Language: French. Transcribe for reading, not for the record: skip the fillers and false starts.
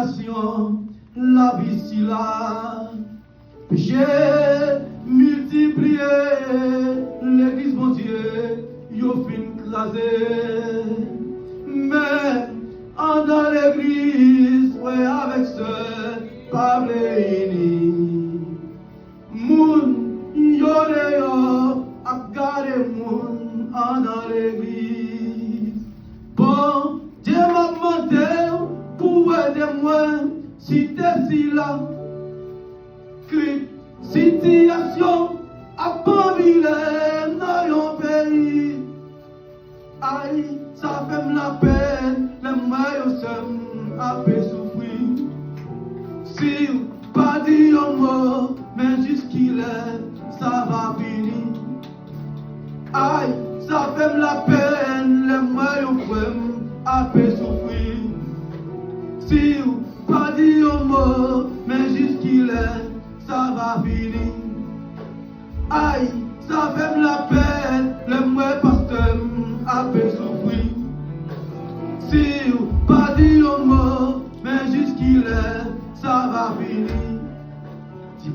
situation, la vie si là. J'ai multiplié l'église, mon Dieu, yo fin crasé. Mais en dans l'église, ouais, avec ce pas réuni. Moun, yo de yo, a gardé moun en dans l'église. Bon, Dieu m'a demandé pour aider moi, si t'es si là. Situation à pas vivre dans yon pays. Aïe, ça fait la peine, les maillots sont à peu souffrir. Si pas dit un mot, mais jusqu'il est, ça va finir. Aïe, ça fait la peine, les maillots sont à peu souffrir. Si pas dit un mot, mais jusqu'il est, ça va finir. Aïe, ça fait la peine, le moi pasteur a peu souffrir. Si pas dit un mot, mais jusqu'il est, ça va finir. Si